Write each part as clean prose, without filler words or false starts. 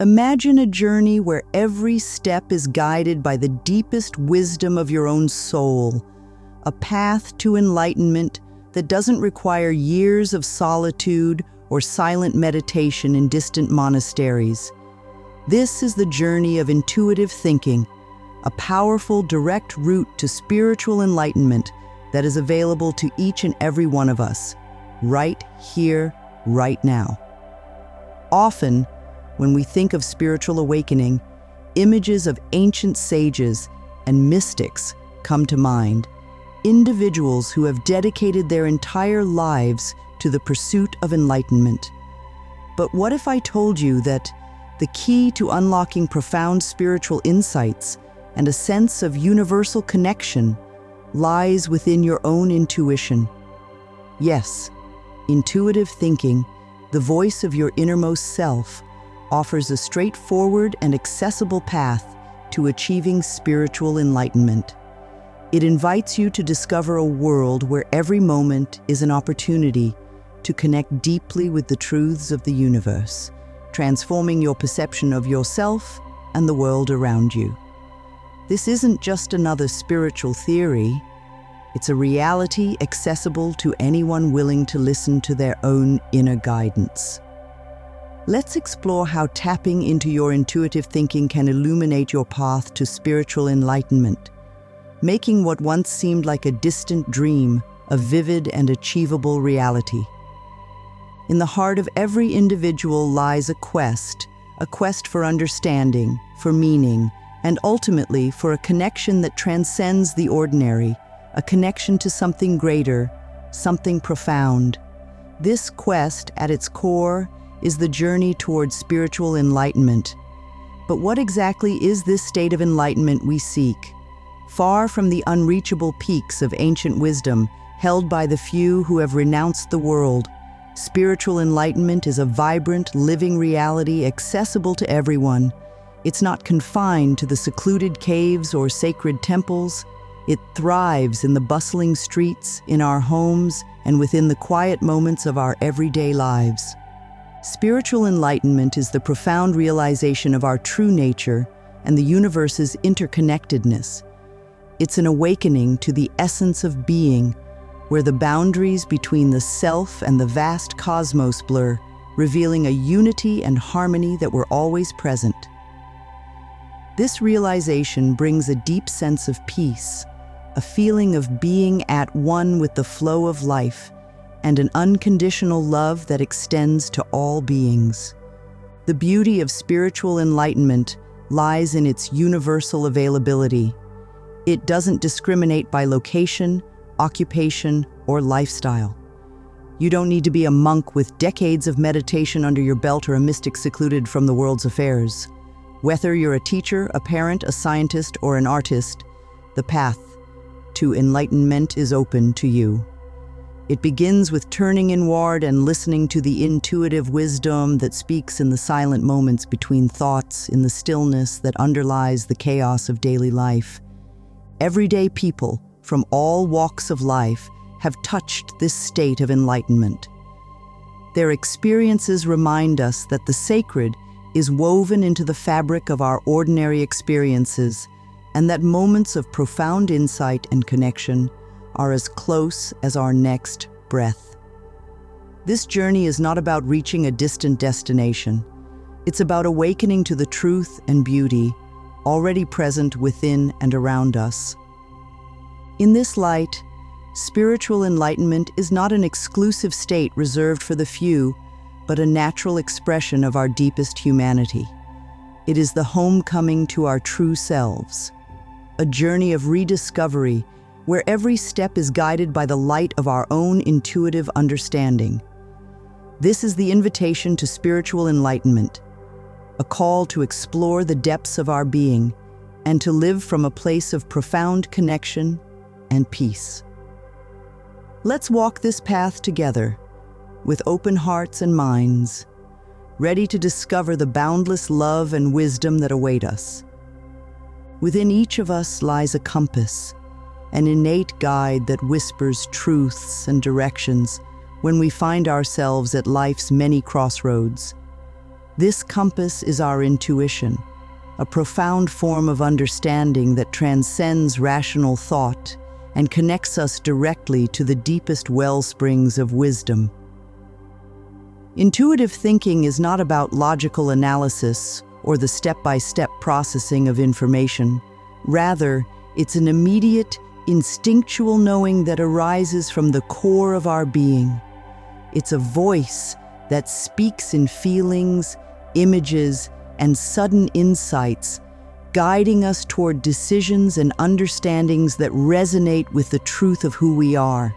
Imagine a journey where every step is guided by the deepest wisdom of your own soul, a path to enlightenment that doesn't require years of solitude or silent meditation in distant monasteries. This is the journey of intuitive thinking, a powerful, direct route to spiritual enlightenment that is available to each and every one of us, right here, right now. Often, when we think of spiritual awakening, images of ancient sages and mystics come to mind, individuals who have dedicated their entire lives to the pursuit of enlightenment. But what if I told you that the key to unlocking profound spiritual insights and a sense of universal connection lies within your own intuition? Yes, intuitive thinking, the voice of your innermost self, offers a straightforward and accessible path to achieving spiritual enlightenment. It invites you to discover a world where every moment is an opportunity to connect deeply with the truths of the universe, transforming your perception of yourself and the world around you. This isn't just another spiritual theory. It's a reality accessible to anyone willing to listen to their own inner guidance. Let's explore how tapping into your intuitive thinking can illuminate your path to spiritual enlightenment, making what once seemed like a distant dream a vivid and achievable reality. In the heart of every individual lies a quest for understanding, for meaning, and ultimately for a connection that transcends the ordinary, a connection to something greater, something profound. This quest, at its core, is the journey towards spiritual enlightenment. But what exactly is this state of enlightenment we seek? Far from the unreachable peaks of ancient wisdom held by the few who have renounced the world, spiritual enlightenment is a vibrant, living reality accessible to everyone. It's not confined to the secluded caves or sacred temples. It thrives in the bustling streets, in our homes, and within the quiet moments of our everyday lives. Spiritual enlightenment is the profound realization of our true nature and the universe's interconnectedness. It's an awakening to the essence of being, where the boundaries between the self and the vast cosmos blur, revealing a unity and harmony that were always present. This realization brings a deep sense of peace, a feeling of being at one with the flow of life, and an unconditional love that extends to all beings. The beauty of spiritual enlightenment lies in its universal availability. It doesn't discriminate by location, occupation, or lifestyle. You don't need to be a monk with decades of meditation under your belt or a mystic secluded from the world's affairs. Whether you're a teacher, a parent, a scientist, or an artist, the path to enlightenment is open to you. It begins with turning inward and listening to the intuitive wisdom that speaks in the silent moments between thoughts, in the stillness that underlies the chaos of daily life. Everyday people from all walks of life have touched this state of enlightenment. Their experiences remind us that the sacred is woven into the fabric of our ordinary experiences, and that moments of profound insight and connection are as close as our next breath. This journey is not about reaching a distant destination. It's about awakening to the truth and beauty already present within and around us. In this light, spiritual enlightenment is not an exclusive state reserved for the few, but a natural expression of our deepest humanity. It is the homecoming to our true selves, a journey of rediscovery where every step is guided by the light of our own intuitive understanding. This is the invitation to spiritual enlightenment, a call to explore the depths of our being and to live from a place of profound connection and peace. Let's walk this path together, with open hearts and minds, ready to discover the boundless love and wisdom that await us. Within each of us lies a compass, an innate guide that whispers truths and directions when we find ourselves at life's many crossroads. This compass is our intuition, a profound form of understanding that transcends rational thought and connects us directly to the deepest wellsprings of wisdom. Intuitive thinking is not about logical analysis or the step-by-step processing of information. Rather, it's an immediate, instinctual knowing that arises from the core of our being. It's a voice that speaks in feelings, images, and sudden insights, guiding us toward decisions and understandings that resonate with the truth of who we are.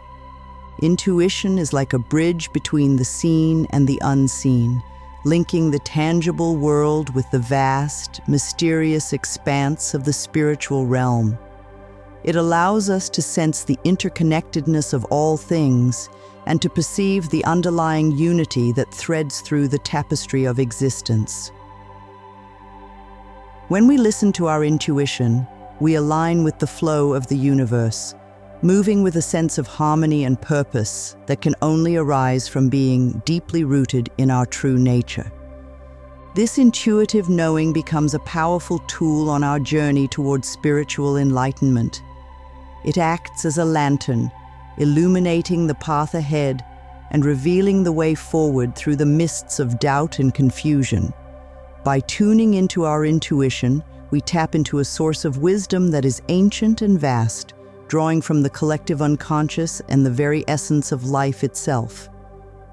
Intuition is like a bridge between the seen and the unseen, linking the tangible world with the vast, mysterious expanse of the spiritual realm. It allows us to sense the interconnectedness of all things and to perceive the underlying unity that threads through the tapestry of existence. When we listen to our intuition, we align with the flow of the universe, moving with a sense of harmony and purpose that can only arise from being deeply rooted in our true nature. This intuitive knowing becomes a powerful tool on our journey towards spiritual enlightenment. It acts as a lantern, illuminating the path ahead and revealing the way forward through the mists of doubt and confusion. By tuning into our intuition, we tap into a source of wisdom that is ancient and vast, drawing from the collective unconscious and the very essence of life itself.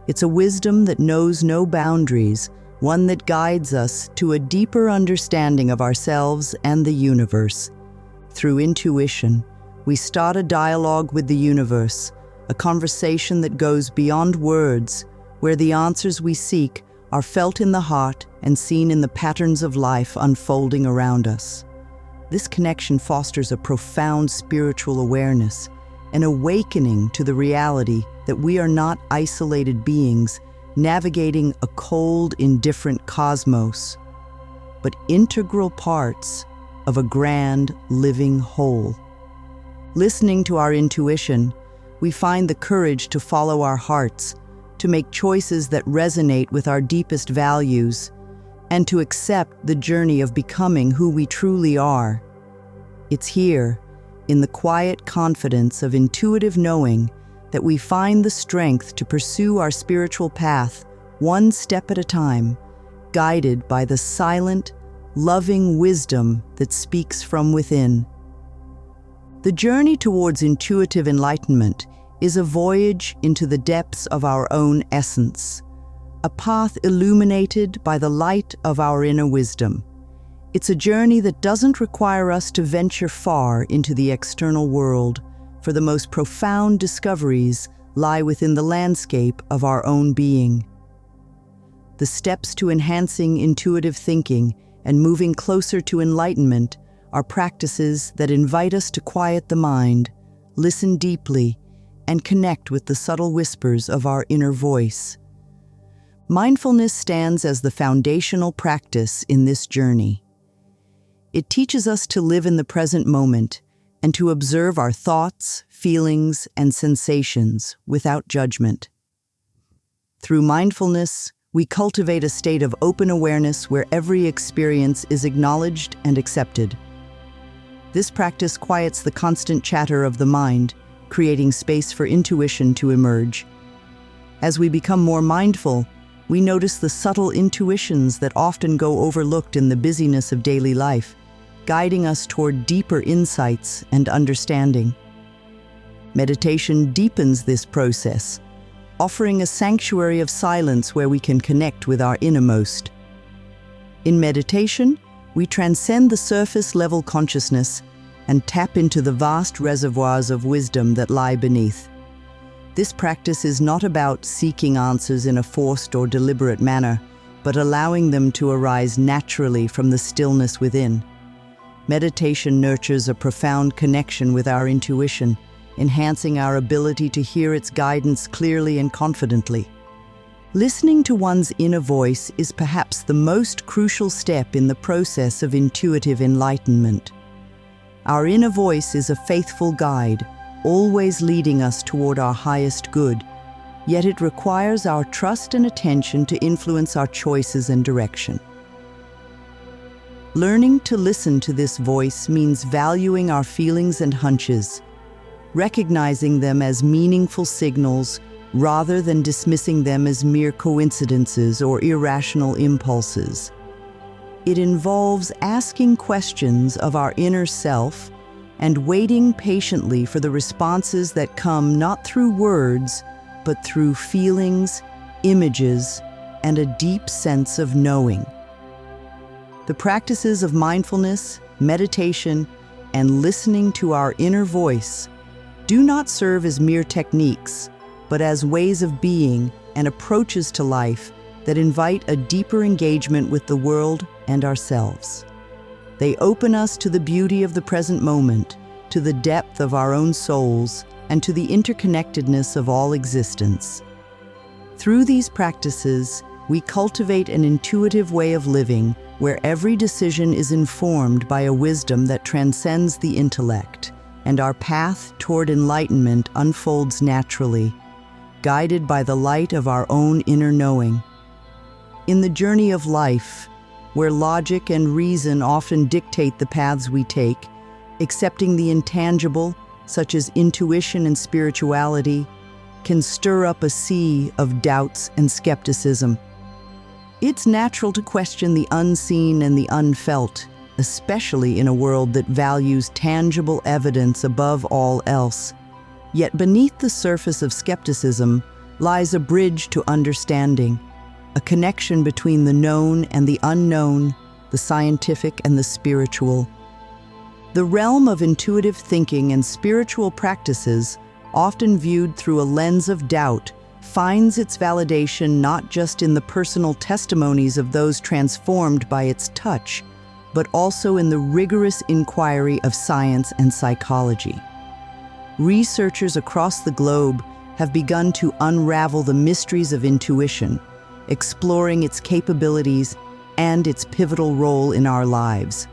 It's a wisdom that knows no boundaries, one that guides us to a deeper understanding of ourselves and the universe. Through intuition, we start a dialogue with the universe, a conversation that goes beyond words, where the answers we seek are felt in the heart and seen in the patterns of life unfolding around us. This connection fosters a profound spiritual awareness, an awakening to the reality that we are not isolated beings navigating a cold, indifferent cosmos, but integral parts of a grand, living whole. Listening to our intuition, we find the courage to follow our hearts, to make choices that resonate with our deepest values, and to accept the journey of becoming who we truly are. It's here, in the quiet confidence of intuitive knowing, that we find the strength to pursue our spiritual path one step at a time, guided by the silent, loving wisdom that speaks from within. The journey towards intuitive enlightenment is a voyage into the depths of our own essence, a path illuminated by the light of our inner wisdom. It's a journey that doesn't require us to venture far into the external world, for the most profound discoveries lie within the landscape of our own being. The steps to enhancing intuitive thinking and moving closer to enlightenment are practices that invite us to quiet the mind, listen deeply, and connect with the subtle whispers of our inner voice. Mindfulness stands as the foundational practice in this journey. It teaches us to live in the present moment and to observe our thoughts, feelings, and sensations without judgment. Through mindfulness, we cultivate a state of open awareness where every experience is acknowledged and accepted. This practice quiets the constant chatter of the mind, creating space for intuition to emerge. As we become more mindful, we notice the subtle intuitions that often go overlooked in the busyness of daily life, guiding us toward deeper insights and understanding. Meditation deepens this process, offering a sanctuary of silence where we can connect with our innermost. In meditation, we transcend the surface-level consciousness and tap into the vast reservoirs of wisdom that lie beneath. This practice is not about seeking answers in a forced or deliberate manner, but allowing them to arise naturally from the stillness within. Meditation nurtures a profound connection with our intuition, enhancing our ability to hear its guidance clearly and confidently. Listening to one's inner voice is perhaps the most crucial step in the process of intuitive enlightenment. Our inner voice is a faithful guide, always leading us toward our highest good. yet it requires our trust and attention to influence our choices and direction. Learning to listen to this voice means valuing our feelings and hunches, recognizing them as meaningful signals rather than dismissing them as mere coincidences or irrational impulses. It involves asking questions of our inner self and waiting patiently for the responses that come not through words, but through feelings, images, and a deep sense of knowing. The practices of mindfulness, meditation, and listening to our inner voice do not serve as mere techniques, but as ways of being and approaches to life that invite a deeper engagement with the world and ourselves. They open us to the beauty of the present moment, to the depth of our own souls, and to the interconnectedness of all existence. Through these practices, we cultivate an intuitive way of living where every decision is informed by a wisdom that transcends the intellect, and our path toward enlightenment unfolds naturally, guided by the light of our own inner knowing. In the journey of life, where logic and reason often dictate the paths we take, accepting the intangible, such as intuition and spirituality, can stir up a sea of doubts and skepticism. It's natural to question the unseen and the unfelt, especially in a world that values tangible evidence above all else. Yet beneath the surface of skepticism lies a bridge to understanding, a connection between the known and the unknown, the scientific and the spiritual. The realm of intuitive thinking and spiritual practices, often viewed through a lens of doubt, finds its validation not just in the personal testimonies of those transformed by its touch, but also in the rigorous inquiry of science and psychology. Researchers across the globe have begun to unravel the mysteries of intuition, exploring its capabilities and its pivotal role in our lives.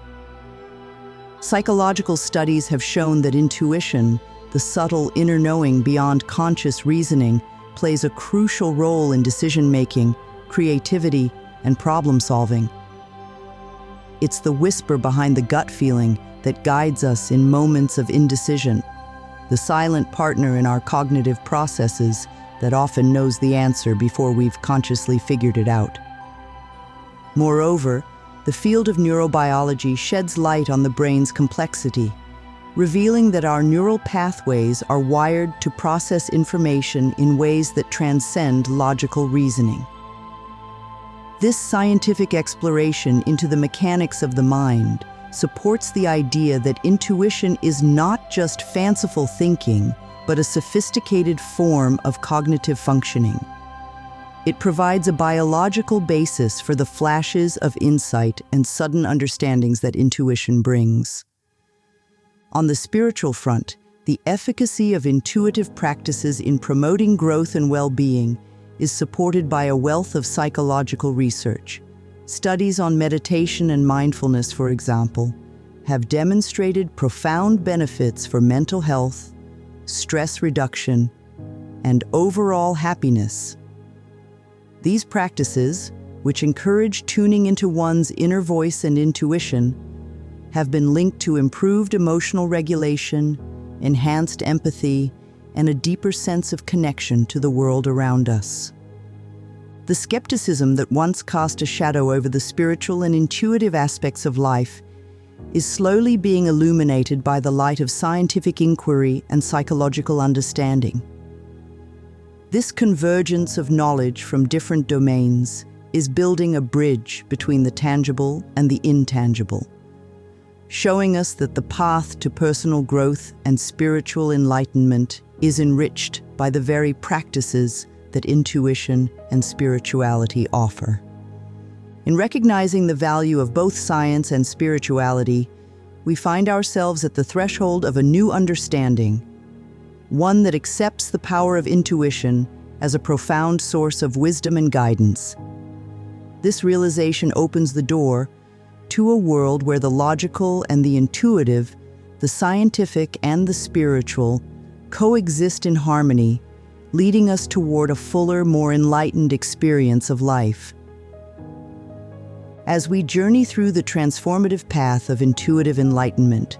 Psychological studies have shown that intuition, the subtle inner knowing beyond conscious reasoning, plays a crucial role in decision-making, creativity, and problem-solving. It's the whisper behind the gut feeling that guides us in moments of indecision, the silent partner in our cognitive processes that often knows the answer before we've consciously figured it out. Moreover, the field of neurobiology sheds light on the brain's complexity, revealing that our neural pathways are wired to process information in ways that transcend logical reasoning. This scientific exploration into the mechanics of the mind supports the idea that intuition is not just fanciful thinking, but a sophisticated form of cognitive functioning. It provides a biological basis for the flashes of insight and sudden understandings that intuition brings. On the spiritual front, the efficacy of intuitive practices in promoting growth and well-being is supported by a wealth of psychological research. Studies on meditation and mindfulness, for example, have demonstrated profound benefits for mental health, stress reduction, and overall happiness. These practices, which encourage tuning into one's inner voice and intuition, have been linked to improved emotional regulation, enhanced empathy, and a deeper sense of connection to the world around us. The skepticism that once cast a shadow over the spiritual and intuitive aspects of life is slowly being illuminated by the light of scientific inquiry and psychological understanding. This convergence of knowledge from different domains is building a bridge between the tangible and the intangible, showing us that the path to personal growth and spiritual enlightenment is enriched by the very practices that intuition and spirituality offer. In recognizing the value of both science and spirituality, we find ourselves at the threshold of a new understanding, one that accepts the power of intuition as a profound source of wisdom and guidance. This realization opens the door to a world where the logical and the intuitive, the scientific and the spiritual, coexist in harmony, leading us toward a fuller, more enlightened experience of life. As we journey through the transformative path of intuitive enlightenment,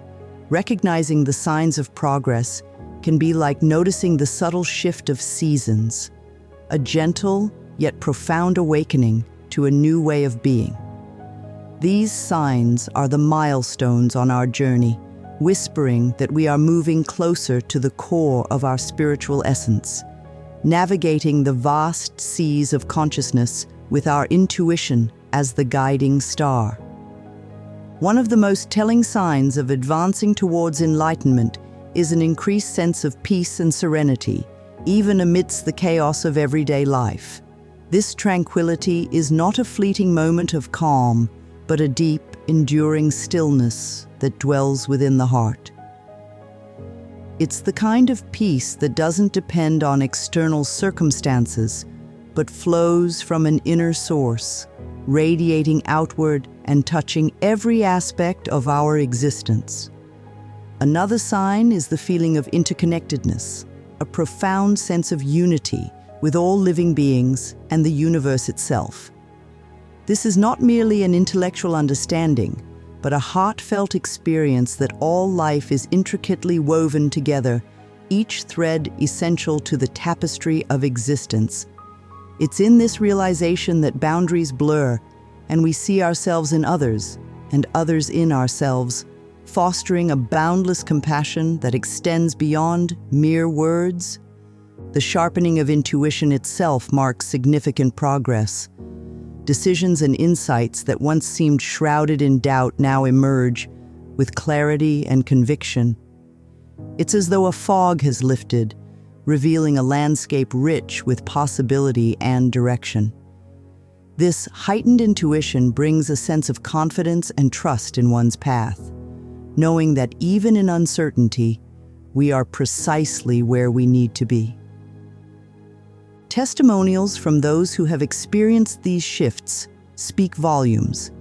recognizing the signs of progress can be like noticing the subtle shift of seasons, a gentle yet profound awakening to a new way of being. These signs are the milestones on our journey, whispering that we are moving closer to the core of our spiritual essence, navigating the vast seas of consciousness with our intuition as the guiding star. One of the most telling signs of advancing towards enlightenment is an increased sense of peace and serenity, even amidst the chaos of everyday life. This tranquility is not a fleeting moment of calm, but a deep, enduring stillness that dwells within the heart. It's the kind of peace that doesn't depend on external circumstances, but flows from an inner source, radiating outward and touching every aspect of our existence. Another sign is the feeling of interconnectedness, a profound sense of unity with all living beings and the universe itself. This is not merely an intellectual understanding, but a heartfelt experience that all life is intricately woven together, each thread essential to the tapestry of existence. It's in this realization that boundaries blur, and we see ourselves in others, and others in ourselves, fostering a boundless compassion that extends beyond mere words. The sharpening of intuition itself marks significant progress. Decisions and insights that once seemed shrouded in doubt now emerge with clarity and conviction. It's as though a fog has lifted, revealing a landscape rich with possibility and direction. This heightened intuition brings a sense of confidence and trust in one's path, knowing that even in uncertainty, we are precisely where we need to be. Testimonials from those who have experienced these shifts speak volumes.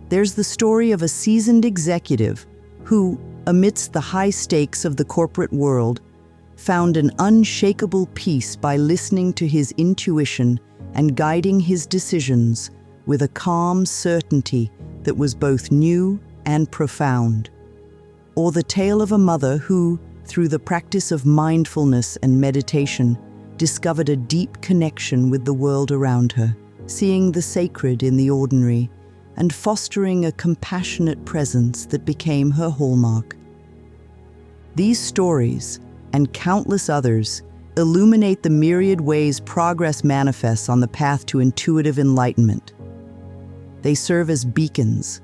There's the story of a seasoned executive who, amidst the high stakes of the corporate world, found an unshakable peace by listening to his intuition and guiding his decisions with a calm certainty that was both new and profound. Or the tale of a mother who, through the practice of mindfulness and meditation, discovered a deep connection with the world around her, seeing the sacred in the ordinary and fostering a compassionate presence that became her hallmark. These stories, and countless others, illuminate the myriad ways progress manifests on the path to intuitive enlightenment. They serve as beacons,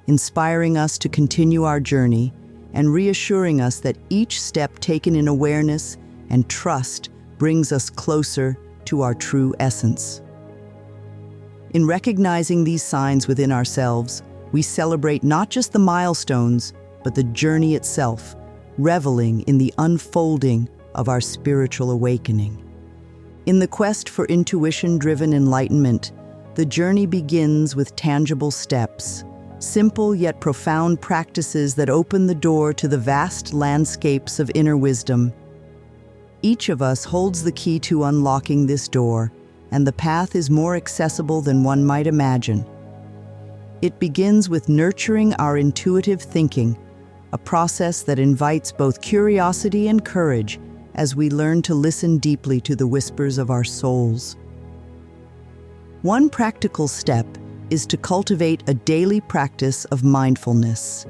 inspiring us to continue our journey and reassuring us that each step taken in awareness and trust brings us closer to our true essence. In recognizing these signs within ourselves, we celebrate not just the milestones, but the journey itself, reveling in the unfolding of our spiritual awakening. In the quest for intuition-driven enlightenment, the journey begins with tangible steps, simple yet profound practices that open the door to the vast landscapes of inner wisdom. Each of us holds the key to unlocking this door, and the path is more accessible than one might imagine. It begins with nurturing our intuitive thinking, a process that invites both curiosity and courage as we learn to listen deeply to the whispers of our souls. One practical step is to cultivate a daily practice of mindfulness.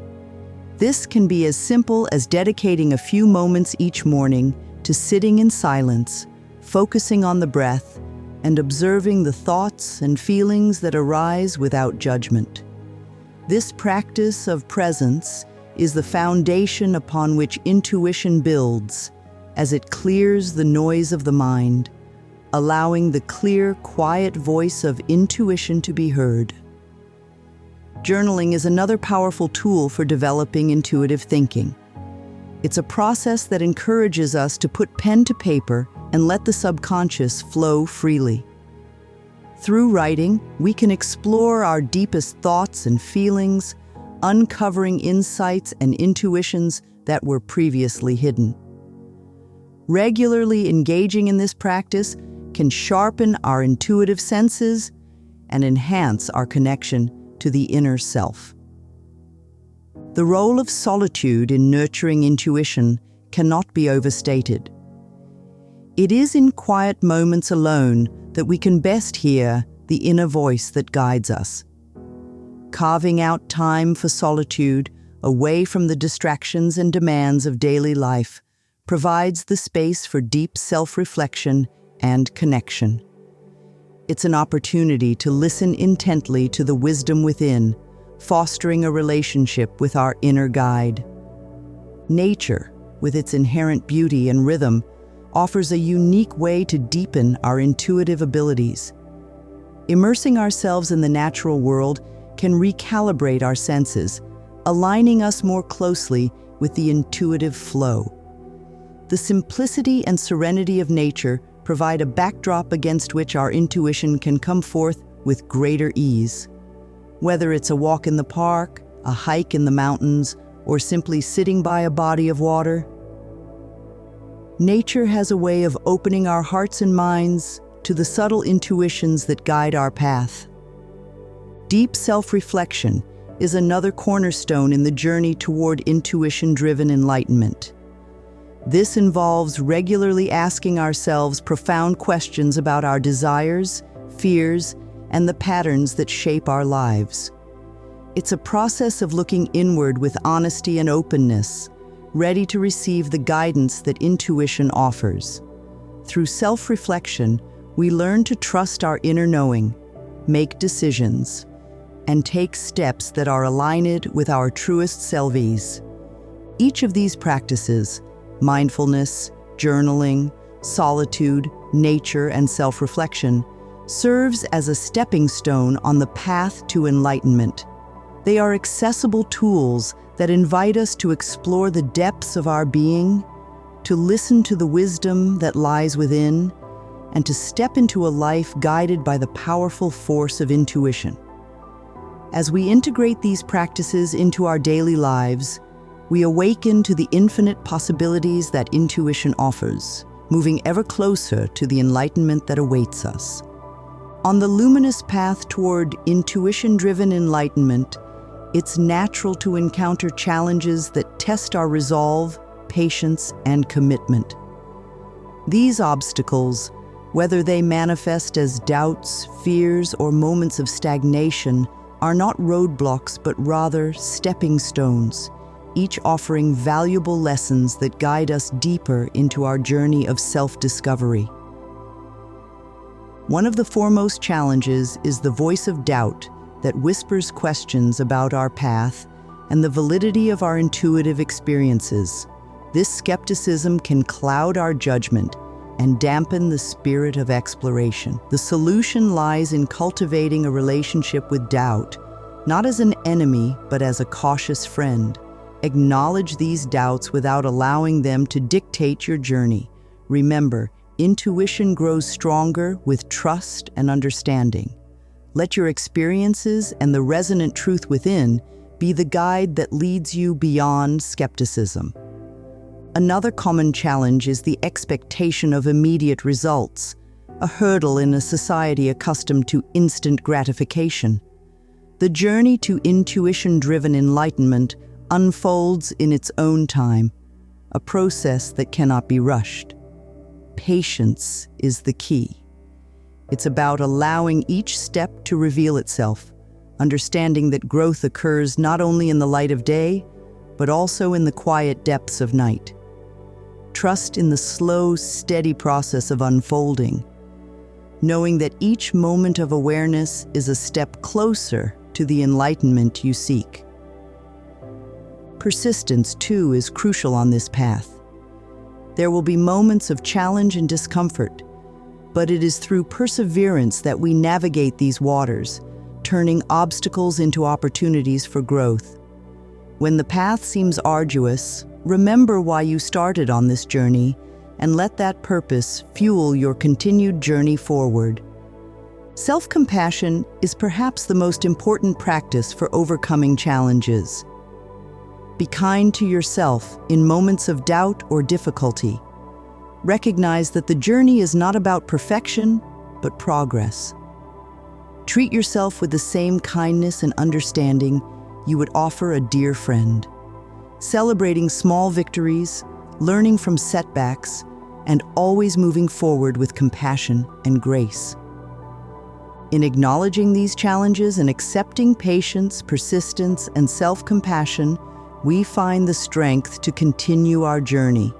This can be as simple as dedicating a few moments each morning to sitting in silence, focusing on the breath, and observing the thoughts and feelings that arise without judgment. This practice of presence is the foundation upon which intuition builds, as it clears the noise of the mind, allowing the clear, quiet voice of intuition to be heard. Journaling is another powerful tool for developing intuitive thinking. It's a process that encourages us to put pen to paper and let the subconscious flow freely. Through writing, we can explore our deepest thoughts and feelings, uncovering insights and intuitions that were previously hidden. Regularly engaging in this practice can sharpen our intuitive senses and enhance our connection to the inner self. The role of solitude in nurturing intuition cannot be overstated. It is in quiet moments alone that we can best hear the inner voice that guides us. Carving out time for solitude, away from the distractions and demands of daily life, provides the space for deep self-reflection and connection. It's an opportunity to listen intently to the wisdom within, fostering a relationship with our inner guide. Nature, with its inherent beauty and rhythm, offers a unique way to deepen our intuitive abilities. Immersing ourselves in the natural world can recalibrate our senses, aligning us more closely with the intuitive flow. The simplicity and serenity of nature provide a backdrop against which our intuition can come forth with greater ease. Whether it's a walk in the park, a hike in the mountains, or simply sitting by a body of water, nature has a way of opening our hearts and minds to the subtle intuitions that guide our path. Deep self-reflection is another cornerstone in the journey toward intuition-driven enlightenment. This involves regularly asking ourselves profound questions about our desires, fears, and the patterns that shape our lives. It's a process of looking inward with honesty and openness, ready to receive the guidance that intuition offers. Through self-reflection, we learn to trust our inner knowing, make decisions, and take steps that are aligned with our truest selves. Each of these practices, mindfulness, journaling, solitude, nature, and self-reflection, serves as a stepping stone on the path to enlightenment. They are accessible tools that invite us to explore the depths of our being, to listen to the wisdom that lies within, and to step into a life guided by the powerful force of intuition. As we integrate these practices into our daily lives, we awaken to the infinite possibilities that intuition offers, moving ever closer to the enlightenment that awaits us. On the luminous path toward intuition-driven enlightenment, it's natural to encounter challenges that test our resolve, patience, and commitment. These obstacles, whether they manifest as doubts, fears, or moments of stagnation, are not roadblocks but rather stepping stones, each offering valuable lessons that guide us deeper into our journey of self-discovery. One of the foremost challenges is the voice of doubt that whispers questions about our path and the validity of our intuitive experiences. This skepticism can cloud our judgment and dampen the spirit of exploration. The solution lies in cultivating a relationship with doubt, not as an enemy, but as a cautious friend. Acknowledge these doubts without allowing them to dictate your journey. Remember, intuition grows stronger with trust and understanding. Let your experiences and the resonant truth within be the guide that leads you beyond skepticism. Another common challenge is the expectation of immediate results, a hurdle in a society accustomed to instant gratification. The journey to intuition-driven enlightenment unfolds in its own time, a process that cannot be rushed. Patience is the key. It's about allowing each step to reveal itself, understanding that growth occurs not only in the light of day, but also in the quiet depths of night. Trust in the slow, steady process of unfolding, knowing that each moment of awareness is a step closer to the enlightenment you seek. Persistence, too, is crucial on this path. There will be moments of challenge and discomfort, but it is through perseverance that we navigate these waters, turning obstacles into opportunities for growth. When the path seems arduous, remember why you started on this journey and let that purpose fuel your continued journey forward. Self-compassion is perhaps the most important practice for overcoming challenges. Be kind to yourself in moments of doubt or difficulty. recognize that the journey is not about perfection, but progress. Treat yourself with the same kindness and understanding you would offer a dear friend, celebrating small victories, learning from setbacks, and always moving forward with compassion and grace. In acknowledging these challenges and accepting patience, persistence, and self-compassion, we find the strength to continue our journey.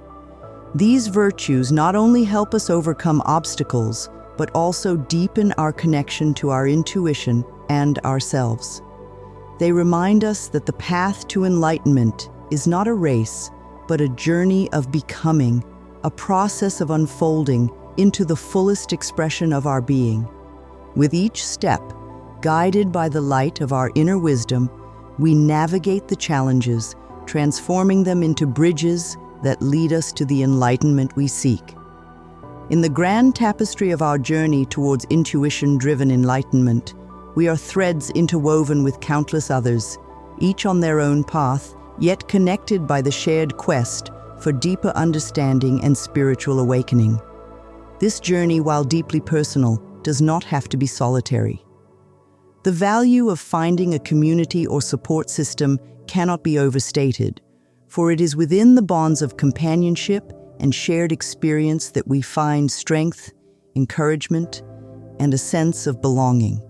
These virtues not only help us overcome obstacles, but also deepen our connection to our intuition and ourselves. They remind us that the path to enlightenment is not a race, but a journey of becoming, a process of unfolding into the fullest expression of our being. With each step, guided by the light of our inner wisdom, we navigate the challenges, transforming them into bridges that lead us to the enlightenment we seek. In the grand tapestry of our journey towards intuition-driven enlightenment, we are threads interwoven with countless others, each on their own path, yet connected by the shared quest for deeper understanding and spiritual awakening. This journey, while deeply personal, does not have to be solitary. The value of finding a community or support system cannot be overstated, for it is within the bonds of companionship and shared experience that we find strength, encouragement, and a sense of belonging.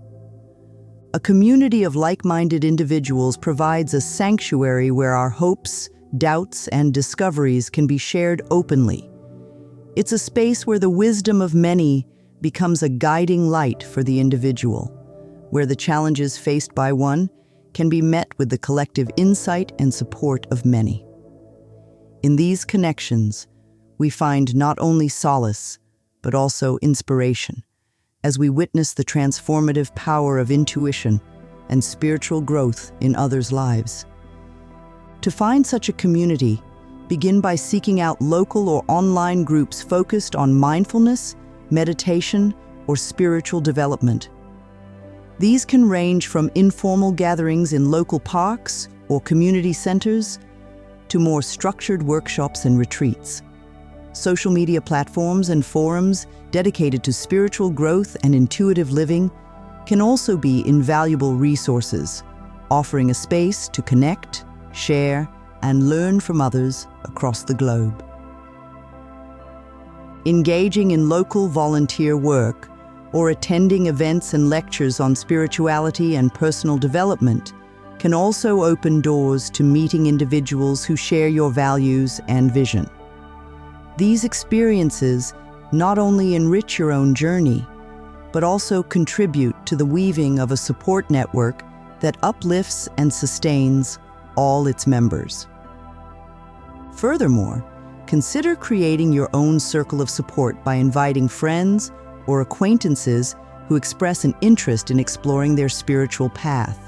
A community of like-minded individuals provides a sanctuary where our hopes, doubts, and discoveries can be shared openly. It's a space where the wisdom of many becomes a guiding light for the individual, where the challenges faced by one can be met with the collective insight and support of many. In these connections, we find not only solace, but also inspiration, as we witness the transformative power of intuition and spiritual growth in others' lives. To find such a community, begin by seeking out local or online groups focused on mindfulness, meditation, or spiritual development. These can range from informal gatherings in local parks or community centers to more structured workshops and retreats. Social media platforms and forums dedicated to spiritual growth and intuitive living can also be invaluable resources, offering a space to connect, share, and learn from others across the globe. Engaging in local volunteer work or attending events and lectures on spirituality and personal development can also open doors to meeting individuals who share your values and vision. These experiences not only enrich your own journey, but also contribute to the weaving of a support network that uplifts and sustains all its members. Furthermore, consider creating your own circle of support by inviting friends or acquaintances who express an interest in exploring their spiritual path.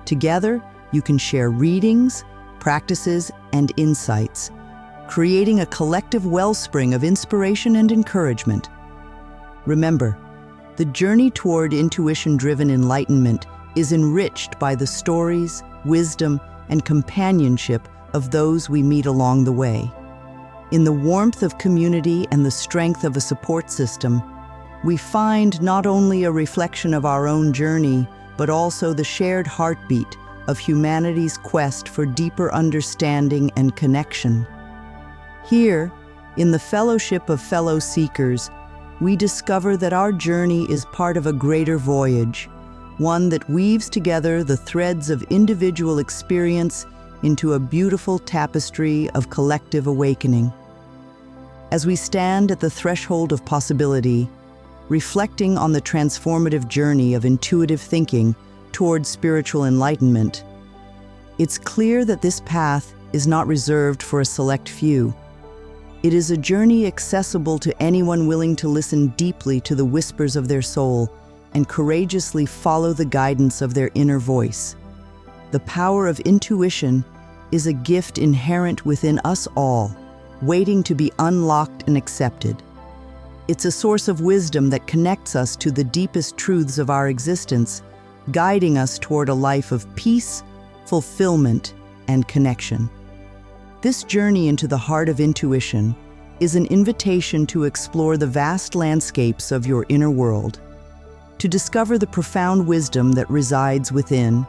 Together, you can share readings, practices, and insights, creating a collective wellspring of inspiration and encouragement. Remember, the journey toward intuition-driven enlightenment is enriched by the stories, wisdom, and companionship of those we meet along the way. In the warmth of community and the strength of a support system, we find not only a reflection of our own journey, but also the shared heartbeat of humanity's quest for deeper understanding and connection. Here, in the fellowship of fellow seekers, we discover that our journey is part of a greater voyage, one that weaves together the threads of individual experience into a beautiful tapestry of collective awakening. As we stand at the threshold of possibility, reflecting on the transformative journey of intuitive thinking towards spiritual enlightenment, it's clear that this path is not reserved for a select few. It is a journey accessible to anyone willing to listen deeply to the whispers of their soul and courageously follow the guidance of their inner voice. The power of intuition is a gift inherent within us all, waiting to be unlocked and accepted. It's a source of wisdom that connects us to the deepest truths of our existence, guiding us toward a life of peace, fulfillment, and connection. This journey into the heart of intuition is an invitation to explore the vast landscapes of your inner world, to discover the profound wisdom that resides within,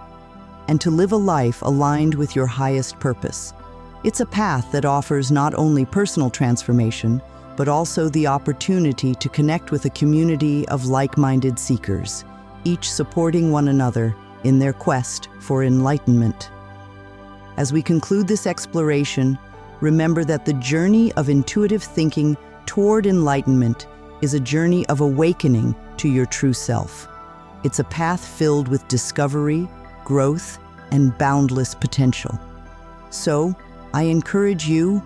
and to live a life aligned with your highest purpose. It's a path that offers not only personal transformation, but also the opportunity to connect with a community of like-minded seekers, each supporting one another in their quest for enlightenment. As we conclude this exploration, remember that the journey of intuitive thinking toward enlightenment is a journey of awakening to your true self. It's a path filled with discovery, growth, and boundless potential. So, I encourage you,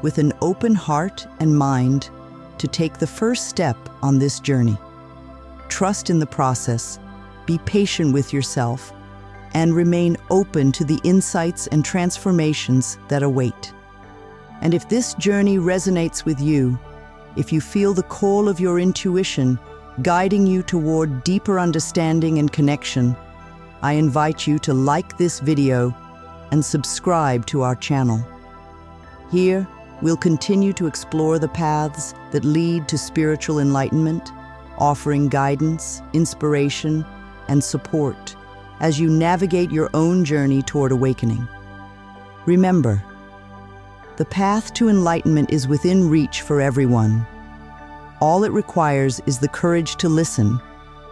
with an open heart and mind, to take the first step on this journey. Trust in the process, be patient with yourself, and remain open to the insights and transformations that await. And if this journey resonates with you, if you feel the call of your intuition guiding you toward deeper understanding and connection, I invite you to like this video and subscribe to our channel. Here, we'll continue to explore the paths that lead to spiritual enlightenment, offering guidance, inspiration, and support as you navigate your own journey toward awakening. Remember, the path to enlightenment is within reach for everyone. All it requires is the courage to listen,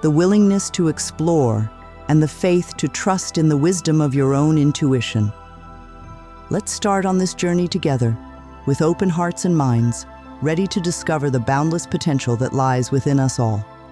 the willingness to explore, and the faith to trust in the wisdom of your own intuition. Let's start on this journey together, with open hearts and minds, ready to discover the boundless potential that lies within us all.